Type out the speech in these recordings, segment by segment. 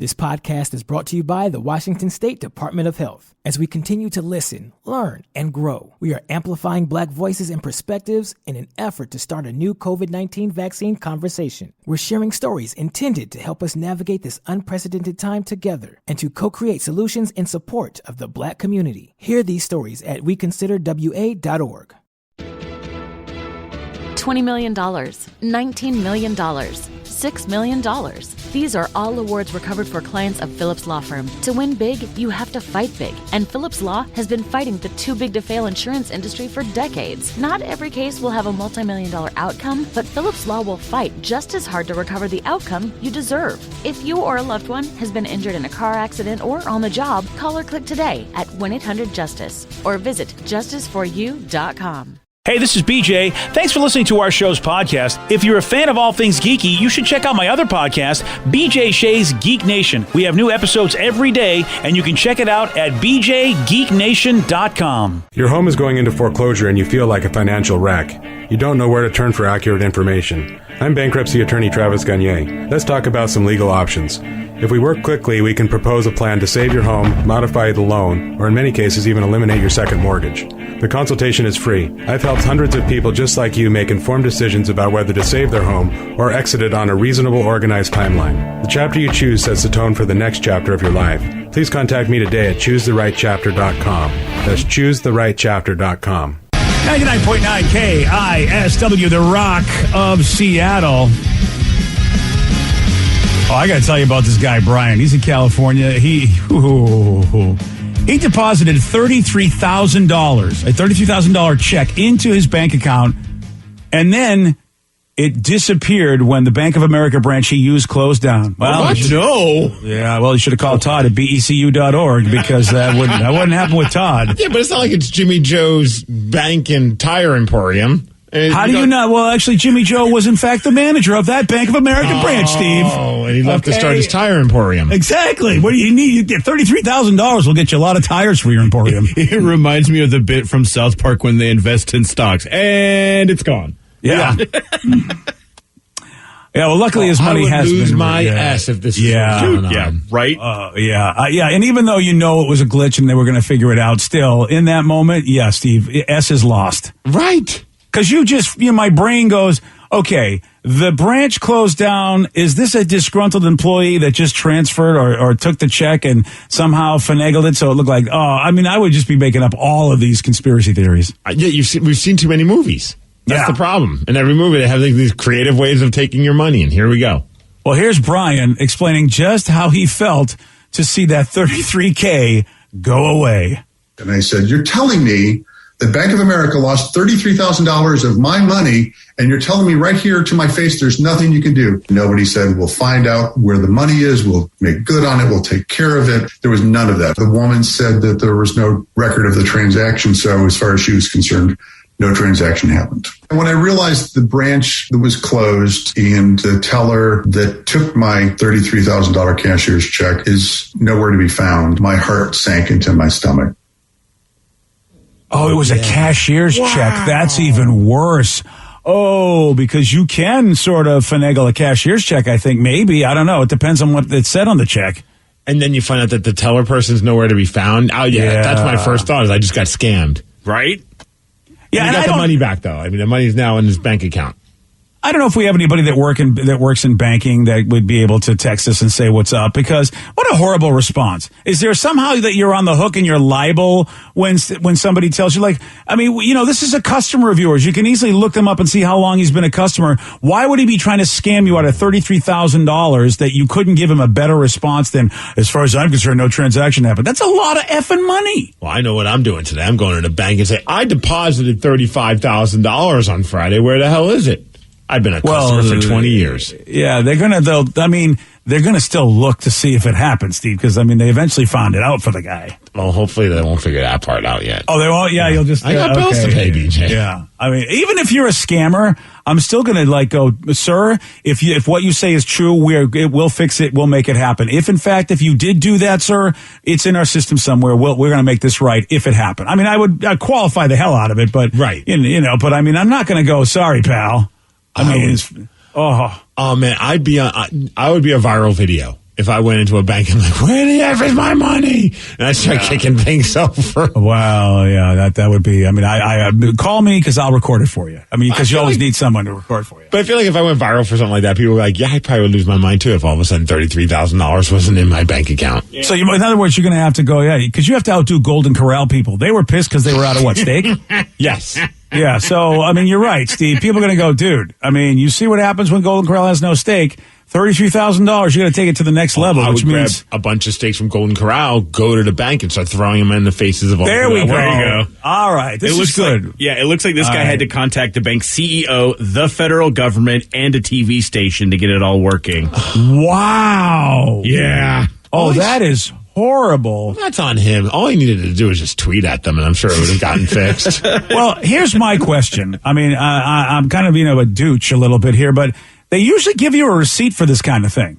This podcast is brought to you by the Washington State Department of Health. As we continue to listen, learn, and grow, we are amplifying Black voices and perspectives in an effort to start a new COVID-19 vaccine conversation. We're sharing stories intended to help us navigate this unprecedented time together and to co-create solutions in support of the Black community. Hear these stories at weconsiderwa.org. $20 million, $19 million, $6 million. These are all awards recovered for clients of Phillips Law Firm. To win big, you have to fight big. And Phillips Law has been fighting the too-big-to-fail insurance industry for decades. Not every case will have a multi-million-dollar outcome, but Phillips Law will fight just as hard to recover the outcome you deserve. If you or a loved one has been injured in a car accident or on the job, call or click today at 1-800-JUSTICE or visit justiceforyou.com. Hey, this is BJ. Thanks for listening to our show's podcast. If you're a fan of all things geeky, you should check out my other podcast, BJ Shea's Geek Nation. We have new episodes every day, and you can check it out at bjgeeknation.com. Your home is going into foreclosure and you feel like a financial wreck. You don't know where to turn for accurate information. I'm bankruptcy attorney Travis Gagne. Let's talk about some legal options. If we work quickly, we can propose a plan to save your home, modify the loan, or in many cases even eliminate your second mortgage. The consultation is free. I've helped hundreds of people just like you make informed decisions about whether to save their home or exit it on a reasonable, organized timeline. The chapter you choose sets the tone for the next chapter of your life. Please contact me today at choosetherightchapter.com. That's choosetherightchapter.com. 99.9 KISW, the Rock of Seattle. Oh, I got to tell you about this guy, Brian. He's in California. He deposited $33,000, a $33,000 check into his bank account, and then it disappeared when the Bank of America branch he used closed down. Well, what? No. Yeah, well, you should have called Todd at becu.org because that wouldn't happen with Todd. Yeah, but it's not like it's Jimmy Joe's bank and tire emporium. How do you not? Well, actually, Jimmy Joe was, in fact, the manager of that Bank of America branch, Steve. Oh, and he left to start his tire emporium. Exactly. What do you need? You get $33,000 will get you a lot of tires for your emporium. It reminds me of the bit from South Park when they invest in stocks, and it's gone. Yeah. Yeah, well, luckily his money has been... I would lose my ass if this is going on. Yeah, right? Yeah, and even though you know it was a glitch and they were going to figure it out, still, in that moment, yeah, Steve, S is lost. Right. Because my brain goes, okay, the branch closed down. Is this a disgruntled employee that just transferred or took the check and somehow finagled it so it looked like, I would just be making up all of these conspiracy theories. We've seen too many movies. That's the problem. In every movie, they have these creative ways of taking your money, and here we go. Well, here's Brian explaining just how he felt to see that $33K go away. And I said, you're telling me that Bank of America lost $33,000 of my money, and you're telling me right here to my face there's nothing you can do. Nobody said, we'll find out where the money is, we'll make good on it, we'll take care of it. There was none of that. The woman said that there was no record of the transaction, so as far as she was concerned, no transaction happened. And when I realized the branch that was closed and the teller that took my $33,000 cashier's check is nowhere to be found, my heart sank into my stomach. Oh, it was a cashier's check. That's even worse. Oh, because you can sort of finagle a cashier's check, I think, maybe. I don't know. It depends on what it said on the check. And then you find out that the teller person's nowhere to be found. Oh, yeah. That's my first thought is I just got scammed. Right? Yeah, and he got the money back, though. I mean, the money's now in his bank account. I don't know if we have anybody that works in banking that would be able to text us and say what's up, because what a horrible response. Is there somehow that you're on the hook and you're liable when somebody tells you, like, I mean, this is a customer of yours. You can easily look them up and see how long he's been a customer. Why would he be trying to scam you out of $33,000 that you couldn't give him a better response than, as far as I'm concerned, no transaction happened? That's a lot of effing money. Well, I know what I'm doing today. I'm going to the bank and say, I deposited $35,000 on Friday. Where the hell is it? I've been a customer for 20 years. Yeah, they're going to still look to see if it happens, Steve, because, they eventually found it out for the guy. Well, hopefully they won't figure that part out yet. Oh, they won't? Yeah, you'll just... I got bills to pay, BJ. Yeah. Even if you're a scammer, I'm still going to, go, sir, if what you say is true, we'll fix it, we'll make it happen. If, in fact, if you did do that, sir, it's in our system somewhere, we're going to make this right if it happened. I'd qualify the hell out of it, but... Right. But, I'm not going to go, sorry, pal. Man, I would be a viral video. if I went into a bank and like, where the F is my money? And I start kicking things over. Well, yeah, that would be, I mean, I call me because I'll record it for you. I mean, because you always need someone to record for you. But I feel like if I went viral for something like that, people were like, yeah, I probably would lose my mind too if all of a sudden $33,000 wasn't in my bank account. Yeah. So, in other words, you're going to have to go, because you have to outdo Golden Corral people. They were pissed because they were out of what, steak? Yes. Yeah, so, I mean, you're right, Steve. People are going to go, dude, I mean, you see what happens when Golden Corral has no steak. $33,000, you got to take it to the next level, which means grab a bunch of steaks from Golden Corral, go to the bank, and start throwing them in the faces of all. There we go. There you go. All right, this is good. It looks like this guy had to contact the bank CEO, the federal government, and a TV station to get it all working. Wow. Yeah. Oh, that is horrible. That's on him. All he needed to do was just tweet at them, and I'm sure it would have gotten fixed. Well, here's my question. I mean, I'm kind of, a douche a little bit here, but they usually give you a receipt for this kind of thing.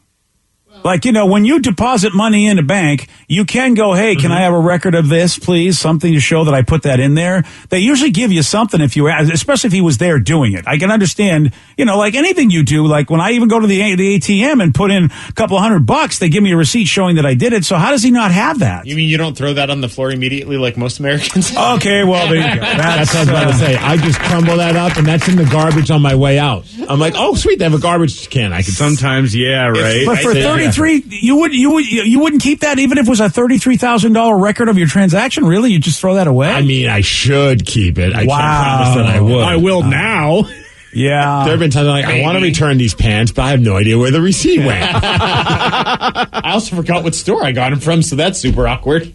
Like, when you deposit money in a bank, you can go, hey, can I have a record of this, please? Something to show that I put that in there. They usually give you something if you ask, especially if he was there doing it. I can understand, like anything you do, like when I even go to the ATM and put in a couple of $100, they give me a receipt showing that I did it. So how does he not have that? You mean you don't throw that on the floor immediately like most Americans? Okay, well, there you go. That's what I was about to say. I just crumble that up, and that's in the garbage on my way out. I'm like, oh, sweet, they have a garbage can. I could Sometimes, yeah, right. But for 33, you wouldn't keep that even if it was a $33,000 record of your transaction. Really, you just throw that away? I mean, I should keep it. I can't promise that I would. I will now. Yeah. There have been times I'm like, I want to return these pants, but I have no idea where the receipt went. I also forgot what store I got them from, so that's super awkward.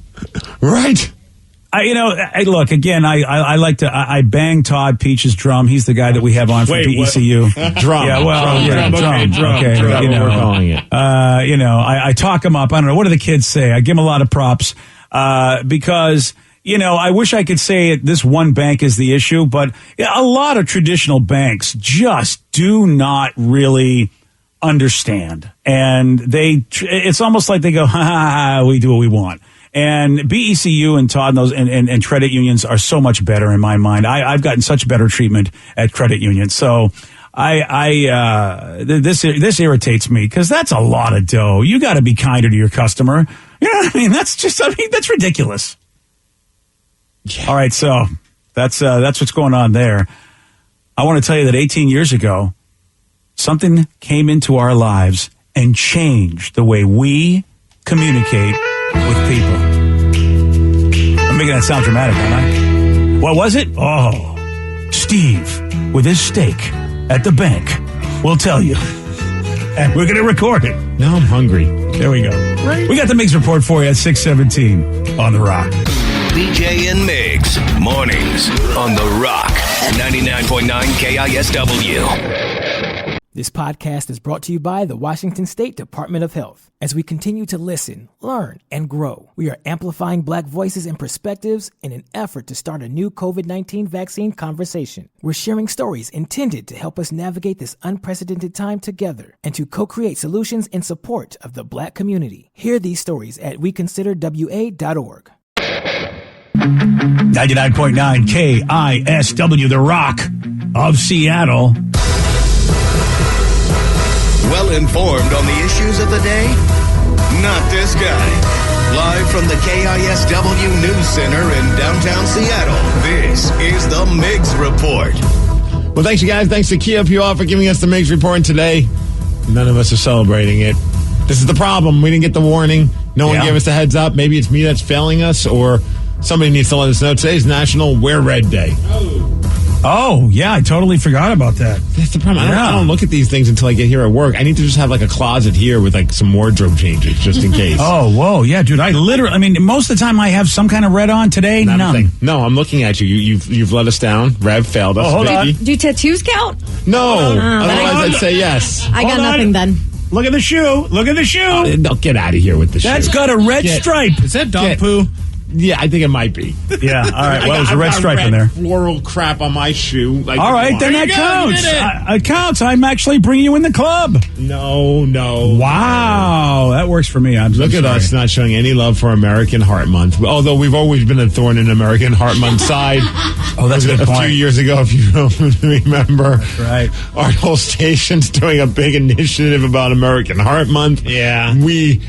Right. Look, again, I like to, I bang Todd Peach's drum. He's the guy that we have on from PECU. Drum. Yeah, well, drum. Okay, we're calling it. I talk him up. I don't know. What do the kids say? I give him a lot of props, because, I wish I could say this one bank is the issue, but a lot of traditional banks just do not really understand. And it's almost like they go, we do what we want. And BECU and Todd and credit unions are so much better in my mind. I've gotten such better treatment at credit unions. So this irritates me because that's a lot of dough. You got to be kinder to your customer. You know what I mean? That's ridiculous. Yeah. All right. So that's what's going on there. I want to tell you that 18 years ago, something came into our lives and changed the way we communicate with people. I'm making that sound dramatic, aren't I? What was it? Oh, Steve, with his steak at the bank, will tell you. And we're going to record it. Now I'm hungry. There we go. Right. We got the Migs Report for you at 6:17 on The Rock. BJ and Migs, mornings on The Rock, 99.9 KISW. This podcast is brought to you by the Washington State Department of Health. As we continue to listen, learn, and grow, we are amplifying Black voices and perspectives in an effort to start a new COVID-19 vaccine conversation. We're sharing stories intended to help us navigate this unprecedented time together and to co-create solutions in support of the Black community. Hear these stories at weconsiderwa.org. 99.9 KISW, The Rock of Seattle. Well informed on the issues of the day? Not this guy. Live from the KISW News Center in downtown Seattle, this is the Migs Report. Well, thanks, you guys. Thanks to KFUR for giving us the Migs Report today. None of us are celebrating it. This is the problem. We didn't get the warning. No one gave us the heads up. Maybe it's me that's failing us, or somebody needs to let us know. Today's National Wear Red Day. Oh, yeah, I totally forgot about that. That's the problem. I don't look at these things until I get here at work. I need to just have like a closet here with like some wardrobe changes just in case. Oh, whoa, yeah, dude. Most of the time I have some kind of red on. Today, none. No, I'm looking at you. You've let us down. Rev failed us. Oh, hold on. Do tattoos count? No. Otherwise, I'd say yes. I got nothing then. Look at the shoe. Look at the shoe. No, get out of here with the shoe. That's got a red stripe. Is that dog poo? Yeah, I think it might be. Yeah, all right. Well, there's a red stripe in there. Floral crap on my shoe. Like, All right, then that counts. It counts. I'm actually bringing you in the club. No. Wow, that works for me. Look at us not showing any love for American Heart Month. Although we've always been a thorn in American Heart Month side. Oh, that's a good point. A few years ago, if you don't remember. That's right. Our whole station's doing a big initiative about American Heart Month. Yeah. We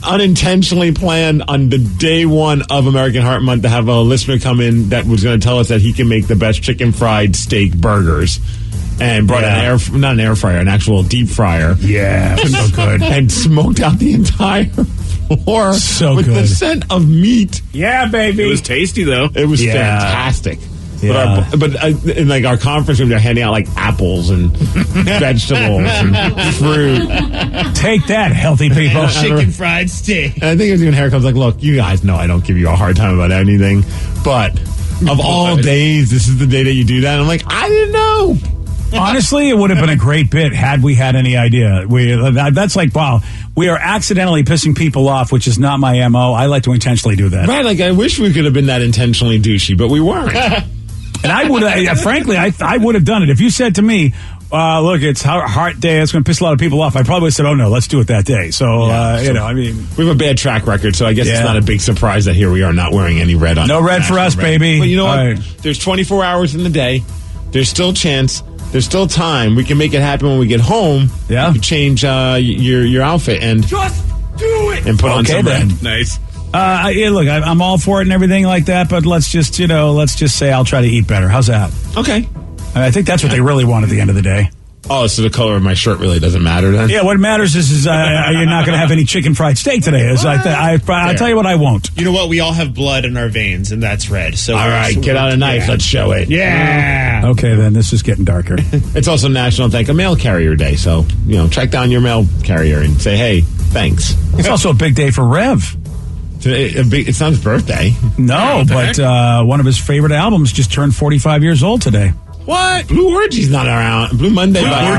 unintentionally planned on the day one of American Heart Month to have a listener come in that was going to tell us that he can make the best chicken fried steak burgers. And brought not an air fryer, an actual deep fryer. Yeah, so good. And smoked out the entire floor with the scent of meat. Yeah, baby. It was tasty, though. It was fantastic. Yeah. But in like our conference room, they're handing out like apples and vegetables and fruit. Take that, healthy people. Chicken fried steak. And I think it was even Harry comes like, look, you guys know I don't give you a hard time about anything, but of all days, this is the day that you do that. And I'm like, I didn't know. Honestly, it would have been a great bit had we had any idea. That's like, wow, we are accidentally pissing people off, which is not my MO. I like to intentionally do that. Right, like I wish we could have been that intentionally douchey, but we weren't. And I would, frankly, I would have done it. If you said to me, look, it's Heart Day, it's going to piss a lot of people off, I probably would have said, oh no, let's do it that day. So, I mean. We have a bad track record, so I guess it's not a big surprise that here we are not wearing any red on. No red for us, baby. But you know what? Right. There's 24 hours in the day. There's still chance. There's still time. We can make it happen when we get home. Yeah. You can change your outfit and just do it and put on some red. Nice. Look, I'm all for it and everything like that, but let's just say I'll try to eat better. How's that? Okay. I think that's what they really want at the end of the day. Oh, so the color of my shirt really doesn't matter then? Yeah, what matters is you're not going to have any chicken fried steak today. I'll tell you what I won't. You know what? We all have blood in our veins, and that's red. So all right, get out a knife. Let's show it. Yeah. Okay, then this is getting darker. It's also National Thank a Mail Carrier Day, so track down your mail carrier and say, hey, thanks. It's also a big day for Rev. It's not his birthday. No, but one of his favorite albums just turned 45 years old today. What? Blue Orgy's not around. Blue Monday by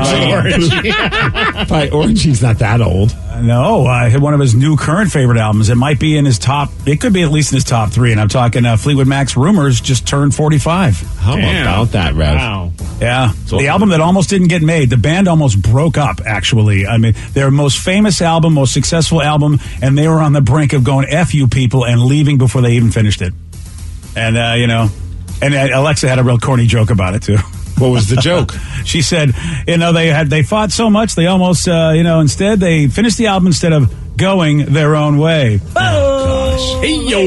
Orgy's not that old. No, one of his new current favorite albums. It might be in his top. It could be at least in his top 3. And I'm talking Fleetwood Mac's Rumors just turned 45. How about that, Rev? Wow. Yeah, the album that almost didn't get made. The band almost broke up. Actually, I mean, their most famous album, most successful album, and they were on the brink of going "F you people" and leaving before they even finished it. And And Alexa had a real corny joke about it, too. What was the joke? She said, they fought so much, they almost, instead they finished the album instead of going their own way. Oh, gosh. Hey, yo,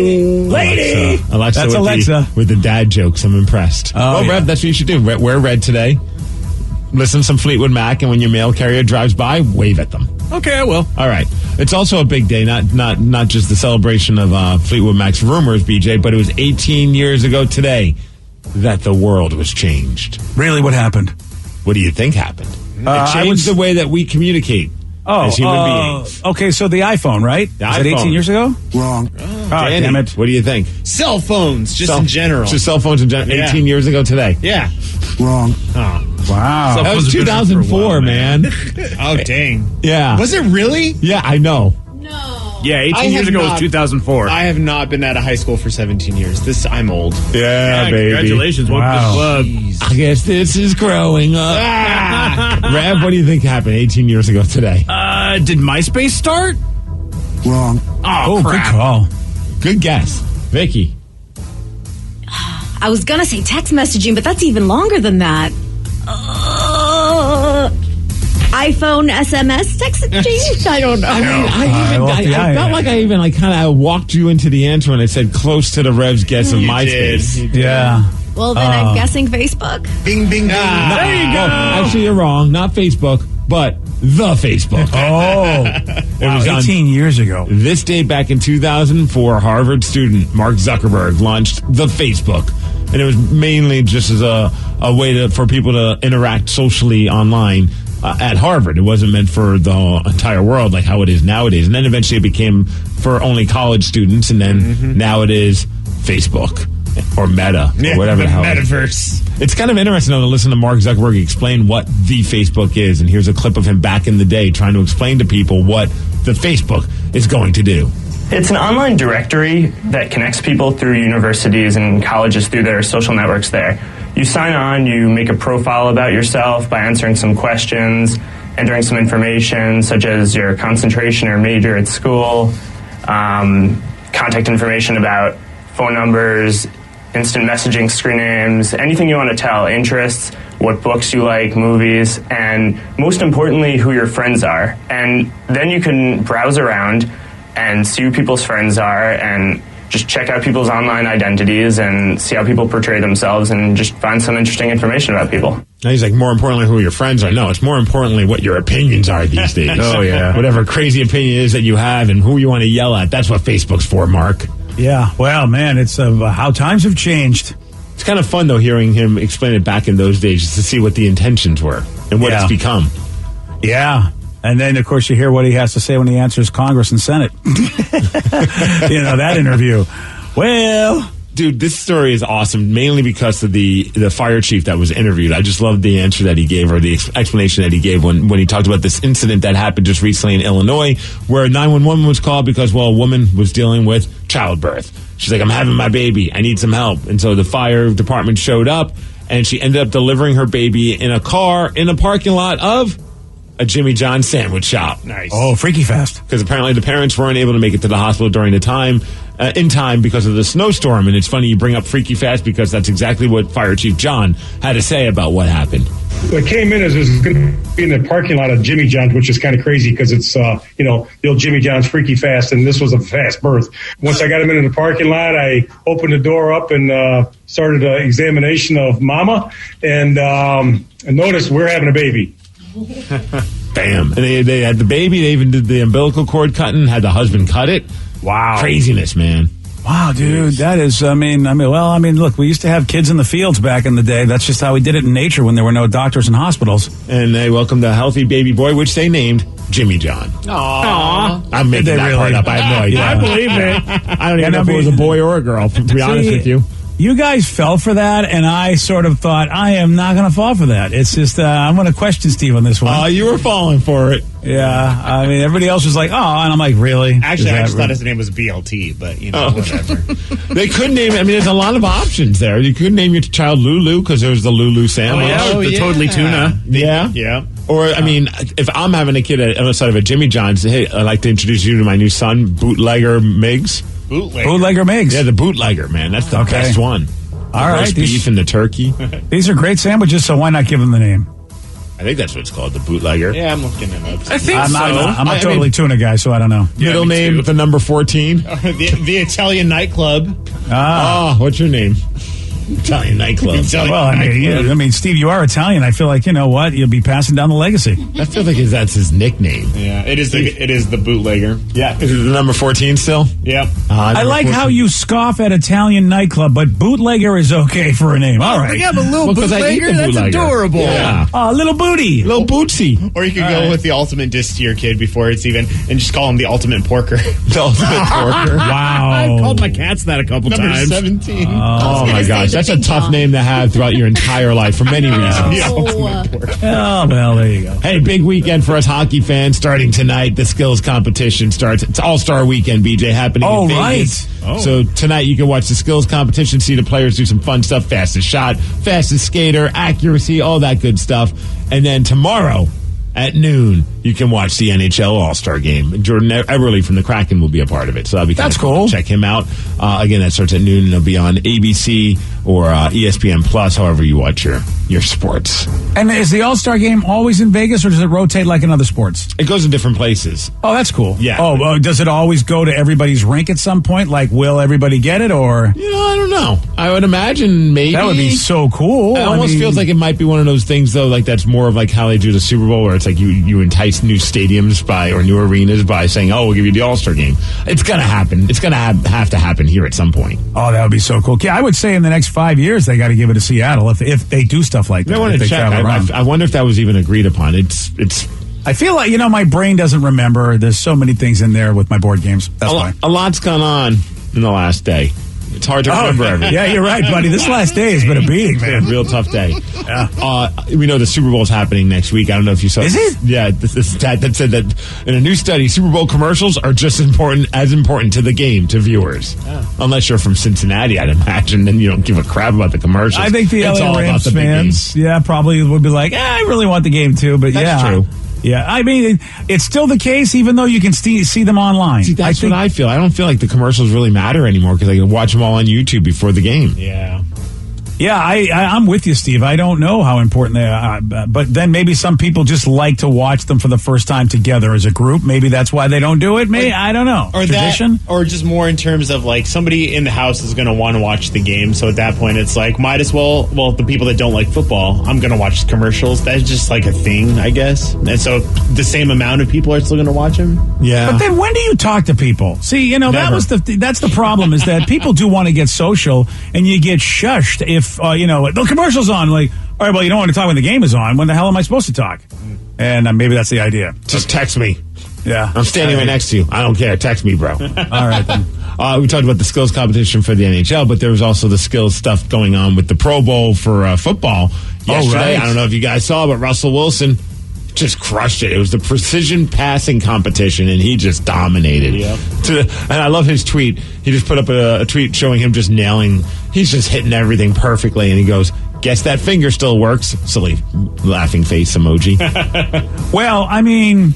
lady. Alexa. That's Alexa. With the dad jokes, I'm impressed. Rev, that's what you should do. Wear red today. Listen to some Fleetwood Mac, and when your mail carrier drives by, wave at them. Okay, I will. All right. It's also a big day, not just the celebration of Fleetwood Mac's Rumors, BJ, but it was 18 years ago today that the world was changed. Really, what happened? What do you think happened? It changed the way that we communicate as human beings. Okay, so the iPhone, right? The Was iPhone. it 18 years ago? Wrong. Danny, damn it. What do you think? Cell phones, in general. Just cell phones in general. Yeah. 18 years ago today. Yeah. Wrong. Oh. Wow. That was 2004, man. Oh, dang. Yeah. Was it really? Yeah, I know. Yeah, 18 years ago was 2004. I have not been out of high school for 17 years. I'm old. Yeah, baby. Congratulations. Welcome to the club. I guess this is growing up. Rev, what do you think happened 18 years ago today? Did MySpace start? Wrong. Oh, good crap. call. Good guess. Vicky. I was going to say text messaging, but that's even longer than that. iPhone SMS text messaging? I don't know. I felt like I even kind of walked you into the answer when I said close to the Rev's guess of MySpace. Yeah. Well, then I'm guessing Facebook. Bing, bing, bing. There you go. Actually, you're wrong. Not Facebook, but the Facebook. Oh. It was 18 years ago. This day back in 2004, Harvard student Mark Zuckerberg launched the Facebook. And it was mainly just as a way for people to interact socially online at Harvard. It wasn't meant for the entire world like how it is nowadays. And then eventually it became for only college students. And then now it is Facebook or Meta or whatever the hell. Metaverse. It's kind of interesting though, to listen to Mark Zuckerberg explain what the Facebook is. And here's a clip of him back in the day trying to explain to people what the Facebook is going to do. It's an online directory that connects people through universities and colleges through their social networks there. You sign on, you make a profile about yourself by answering some questions, entering some information such as your concentration or major at school, contact information about phone numbers, instant messaging screen names, anything you want to tell, interests, what books you like, movies, and most importantly, who your friends are. And then you can browse around and see who people's friends are and just check out people's online identities and see how people portray themselves and just find some interesting information about people. Now he's like, more importantly, who your friends are. No, it's more importantly what your opinions are these days. Oh, yeah. Whatever crazy opinion is that you have and who you want to yell at. That's what Facebook's for, Mark. Yeah. Well, man, it's how times have changed. It's kind of fun, though, hearing him explain it back in those days just to see what the intentions were and what it's become. Yeah. And then, of course, you hear what he has to say when he answers Congress and Senate. That interview. Well, dude, this story is awesome, mainly because of the fire chief that was interviewed. I just loved the answer that he gave, or the explanation that he gave when he talked about this incident that happened just recently in Illinois, where 911 was called because, a woman was dealing with childbirth. She's like, I'm having my baby. I need some help. And so the fire department showed up, and she ended up delivering her baby in a car in a parking lot of a Jimmy John's sandwich shop. Nice. Oh, freaky fast. Because apparently the parents weren't able to make it to the hospital during the time, in time because of the snowstorm. And it's funny you bring up freaky fast because that's exactly what Fire Chief John had to say about what happened. What came in is going to be in the parking lot of Jimmy John's, which is kind of crazy because it's, the old Jimmy John's freaky fast, and this was a fast birth. Once I got him into the parking lot, I opened the door up and started an examination of Mama, and noticed we're having a baby. Bam. And they had the baby. They even did the umbilical cord cutting, had the husband cut it. Wow. Craziness, man. Wow, dude, that is, look, we used to have kids in the fields back in the day. That's just how we did it in nature when there were no doctors and hospitals. And they welcomed a healthy baby boy, which they named Jimmy John. Aww. I'm making that part up. I have no idea. I believe it. I don't even know if it was a boy or a girl, to be honest with you. You guys fell for that, and I sort of thought, I am not going to fall for that. It's just, I'm going to question Steve on this one. You were falling for it. Yeah. Everybody else was like, and I'm like, really? Actually, I just thought his name was BLT, but, whatever. They could name it. There's a lot of options there. You could name your child Lulu because there was the Lulu sandwich. The Totally Tuna. Yeah. Yeah. Or, if I'm having a kid outside of a Jimmy John's, hey, I'd like to introduce you to my new son, Bootlegger Miggs. Bootlegger Miggs. Yeah, the bootlegger, man. That's the best one. All right. Roast beef and the turkey. These are great sandwiches, so why not give them the name? I think that's what it's called, the bootlegger. Yeah, I'm looking it up. I think I'm a totally tuna guy, so I don't know. Middle name, the number 14. The Italian nightclub. What's your name? Italian nightclub. Steve, you are Italian. I feel like, you know what? You'll be passing down the legacy. I feel like that's his nickname. Yeah, it is the bootlegger. Yeah. Is it the number 14 still? Yeah. I like 14. How you scoff at Italian nightclub, but bootlegger is okay for a name. All right. Yeah, but little bootlegger, that's adorable. Yeah. Little booty. Little bootsy. Or you could go with the ultimate diss to your kid before it's even, and just call him the ultimate porker. The ultimate porker. Wow. I've called my cats that a couple number times. 17. Oh my gosh. That's a tough name to have throughout your entire life for many reasons. Oh, well, there you go. Hey, big weekend for us hockey fans starting tonight. The skills competition starts. It's All-Star Weekend, BJ, happening in Vegas. Right. So tonight you can watch the skills competition, see the players do some fun stuff, fastest shot, fastest skater, accuracy, all that good stuff. And then tomorrow at noon, you can watch the NHL All-Star Game. Jordan Eberle from the Kraken will be a part of it. So that'll be That's cool. Check him out. Again, that starts at noon, and it'll be on ABC or ESPN Plus, however you watch your sports. And is the All-Star Game always in Vegas, or does it rotate like in other sports? It goes in different places. Oh, that's cool. Yeah. Oh, does it always go to everybody's rink at some point? Like, will everybody get it, or? I don't know. I would imagine maybe. That would be so cool. It almost feels like it might be one of those things, though, like that's more of like how they do the Super Bowl, where it's like you entice new stadiums or new arenas by saying, we'll give you the All-Star Game. It's going to happen. It's going to have to happen here at some point. Oh, that would be so cool. Yeah, I would say in the next 5 years, they got to give it to Seattle if they do stuff like that. I want to check. I wonder if that was even agreed upon. It's. I feel like, my brain doesn't remember. There's so many things in there with my board games. That's why. A lot's gone on in the last day. It's hard to remember everything. Yeah, you're right, buddy. This last day has been a beating, man. Real tough day. We know the Super Bowl is happening next week. I don't know if you saw. Is it? Yeah, this stat that said that in a new study, Super Bowl commercials are just as important to the game to viewers. Unless you're from Cincinnati, I'd imagine, then you don't give a crap about the commercials. I think the LA Rams fans, probably would be like, I really want the game too. But that's true. Yeah, I mean, it's still the case, even though you can see them online. See, that's what I feel. I don't feel like the commercials really matter anymore because I can watch them all on YouTube before the game. Yeah. Yeah, I'm with you, Steve. I don't know how important they are, but then maybe some people just like to watch them for the first time together as a group. Maybe that's why they don't do it. Maybe I don't know. Or tradition, or just more in terms of like somebody in the house is going to want to watch the game. So at that point, it's like might as well. Well, the people that don't like football, I'm going to watch commercials. That's just like a thing, I guess. And so the same amount of people are still going to watch them. Yeah. But then when do you talk to people? See, that's the problem is that people do want to get social, and you get shushed if. The commercial's on. Like, all right, well, you don't want to talk when the game is on. When the hell am I supposed to talk? And maybe that's the idea. Just text me. Yeah. I'm standing right next to you. I don't care. Text me, bro. All right, then. We talked about the skills competition for the NHL, but there was also the skills stuff going on with the Pro Bowl for football yesterday. Right. I don't know if you guys saw, but Russell Wilson just crushed it. It was the precision passing competition, and he just dominated. Yep. And I love his tweet. He just put up a tweet showing him just nailing. He's just hitting everything perfectly, and he goes, "Guess that finger still works." Silly laughing face emoji. Well, I mean,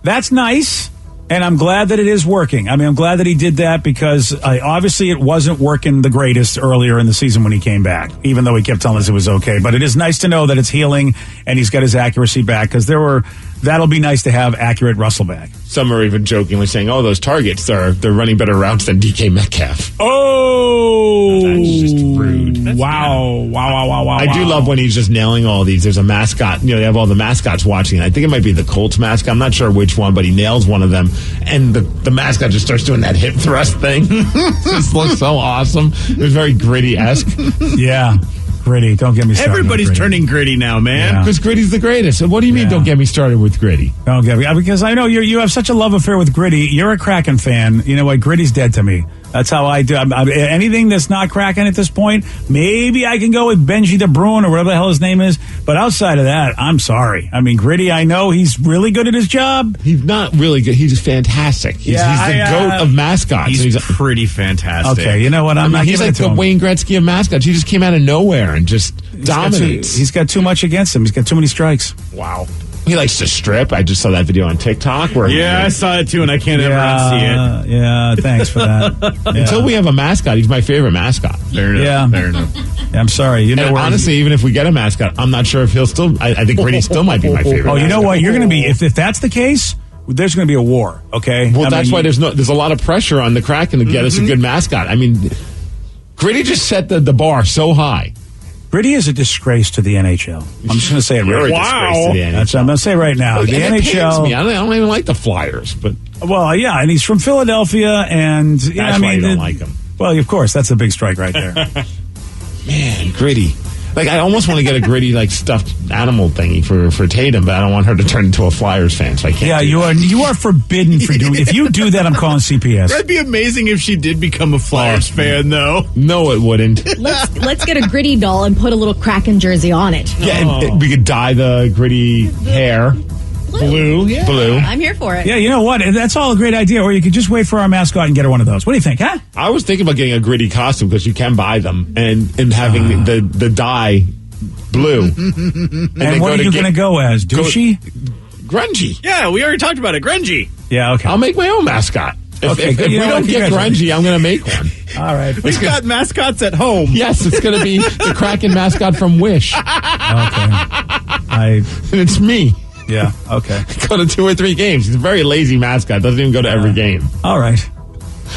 that's nice. And I'm glad that it is working. I mean, I'm glad that he did that because obviously it wasn't working the greatest earlier in the season when he came back, even though he kept telling us it was okay. But it is nice to know that it's healing and he's got his accuracy back because that'll be nice to have accurate Russell back. Some are even jokingly saying, "Oh, those targets they're running better routes than DK Metcalf." Oh, that's just rude. Wow. I do love when he's just nailing all these. There's a mascot. They have all the mascots watching. I think it might be the Colts mascot. I'm not sure which one, but he nails one of them, and the mascot just starts doing that hip thrust thing. This looks so awesome. It was very Gritty-esque. Yeah. Gritty, don't get me started. Everybody's turning Gritty now, man. Because Gritty's the greatest. So what do you mean don't get me started with Gritty? Don't get me, because I know you have such a love affair with Gritty. You're a Kraken fan. You know what? Gritty's dead to me. That's how I do. Anything that's not Kraken at this point, maybe I can go with Benji the Bruin or whatever the hell his name is. But outside of that, I'm sorry. I mean, Gritty, I know he's really good at his job. He's not really good. He's fantastic. He's the GOAT of mascots. He's pretty fantastic. Okay, you know what? He's like the Wayne Gretzky of mascots. He just came out of nowhere and just dominates. He's got too much against him. He's got too many strikes. Wow. He likes to strip. I just saw that video on TikTok. I saw it too, and I can't ever unsee it. Yeah, thanks for that. Until we have a mascot, he's my favorite mascot. Fair enough. Fair enough. Yeah, I'm sorry. Honestly, even if we get a mascot, I'm not sure if he'll still. I think Gritty still might be my favorite. Oh, you know what? You're going to be if that's the case. There's going to be a war. Okay. Well, that's why there's a lot of pressure on the Kraken to get us a good mascot. I mean, Gritty just set the bar so high. Gritty is a disgrace to the NHL. I'm just going to say it right now. Wow. That's what I'm going to say right now. Look, the NHL. I don't even like the Flyers, but. Well, yeah, and he's from Philadelphia, and. That's why you don't like him. Well, of course, that's a big strike right there. Man, Gritty. Like, I almost want to get a Gritty, stuffed animal thingy for Tatum, but I don't want her to turn into a Flyers fan, so I can't. Yeah, you are forbidden for doing. If you do that, I'm calling CPS. That'd be amazing if she did become a Flyers fan, though. No, it wouldn't. Let's get a Gritty doll and put a little Kraken jersey on it. Yeah, we could dye the Gritty hair. Blue. Yeah. Blue. I'm here for it. Yeah, you know what? That's all a great idea. Or you could just wait for our mascot and get her one of those. What do you think, huh? I was thinking about getting a Gritty costume because you can buy them and having the dye blue. And what are you going to go as? Douchey? Grungy. Yeah, we already talked about it. Grungy. Yeah, okay. I'll make my own mascot. If we don't get grungy, I'm going to make one. All right. We've got mascots at home. Yes, it's going to be the Kraken mascot from Wish. Okay. And it's me. Yeah, okay. Go to 2 or 3 games. He's a very lazy mascot. Doesn't even go to every game. All right.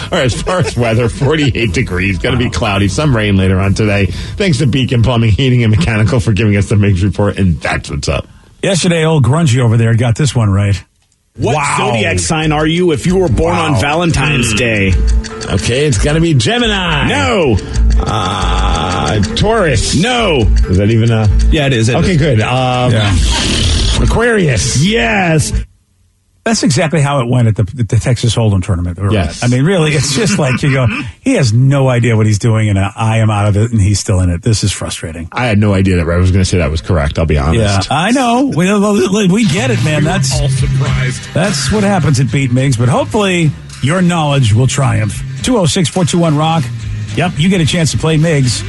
All right, as far as weather, 48 degrees. Going to be cloudy. Some rain later on today. Thanks to Beacon Plumbing, Heating, and Mechanical for giving us the Migs Report, and that's what's up. Yesterday, old Grungy over there got this one right. What zodiac sign are you if you were born on Valentine's Day? Okay, it's got to be Gemini. No. Taurus. No. Is that even a... Yeah, it is. Okay, good. Aquarius. Yes. That's exactly how it went at the Texas Hold'em tournament. Yes. I mean, really, it's just like you go, he has no idea what he's doing, and I am out of it, and he's still in it. This is frustrating. I had no idea that I was going to say that was correct. I'll be honest. Yeah, I know. We get it, man. That's all surprised. That's what happens at Beat Migs, but hopefully your knowledge will triumph. 206-421-ROCK. Yep, you get a chance to play Migs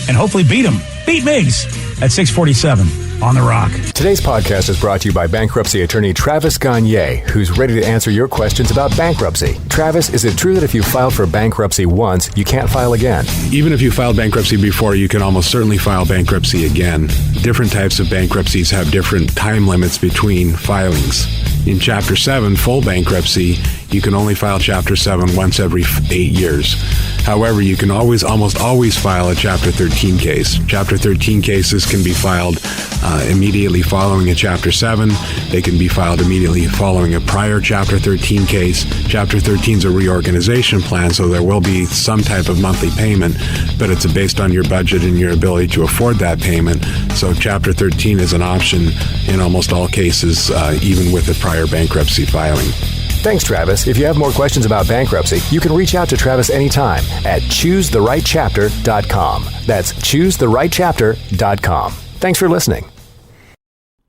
and hopefully beat him. Beat Migs at 647 on The Rock. Today's podcast is brought to you by bankruptcy attorney Travis Gagne, who's ready to answer your questions about bankruptcy. Travis, is it true that if you filed for bankruptcy once, you can't file again? Even if you filed bankruptcy before, you can almost certainly file bankruptcy again. Different types of bankruptcies have different time limits between filings. In Chapter 7, full bankruptcy, you can only file Chapter 7 once every 8 years. However, you can almost always file a Chapter 13 case. Chapter 13 cases can be filed immediately following a Chapter 7. They can be filed immediately following a prior Chapter 13 case. Chapter 13 is a reorganization plan, so there will be some type of monthly payment, but it's based on your budget and your ability to afford that payment. So Chapter 13 is an option in almost all cases, even with a prior bankruptcy filing. Thanks, Travis. If you have more questions about bankruptcy, you can reach out to Travis anytime at choosetherightchapter.com. That's choosetherightchapter.com. Thanks for listening.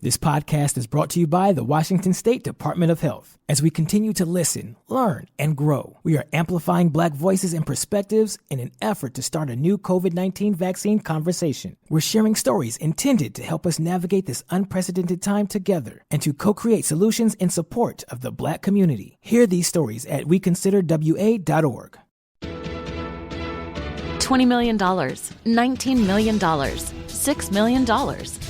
This podcast is brought to you by the Washington State Department of Health. As we continue to listen, learn, and grow, we are amplifying Black voices and perspectives in an effort to start a new COVID-19 vaccine conversation. We're sharing stories intended to help us navigate this unprecedented time together and to co-create solutions in support of the Black community. Hear these stories at weconsiderwa.org. $20 million, $19 million, $6 million.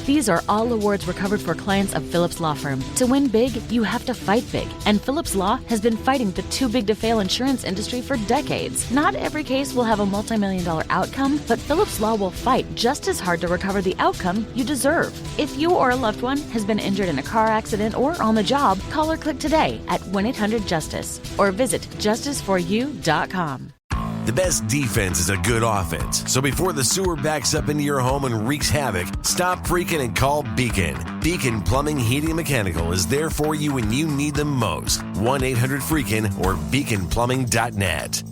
These are all awards recovered for clients of Phillips Law Firm. To win big, you have to fight big. And Phillips Law has been fighting the too big to fail insurance industry for decades. Not every case will have a multi-million-dollar outcome, but Phillips Law will fight just as hard to recover the outcome you deserve. If you or a loved one has been injured in a car accident or on the job, call or click today at 1-800-JUSTICE or visit justiceforyou.com. The best defense is a good offense. So before the sewer backs up into your home and wreaks havoc, stop freaking and call Beacon. Beacon Plumbing, Heating, and Mechanical is there for you when you need them most. 1-800-FREAKIN or beaconplumbing.net.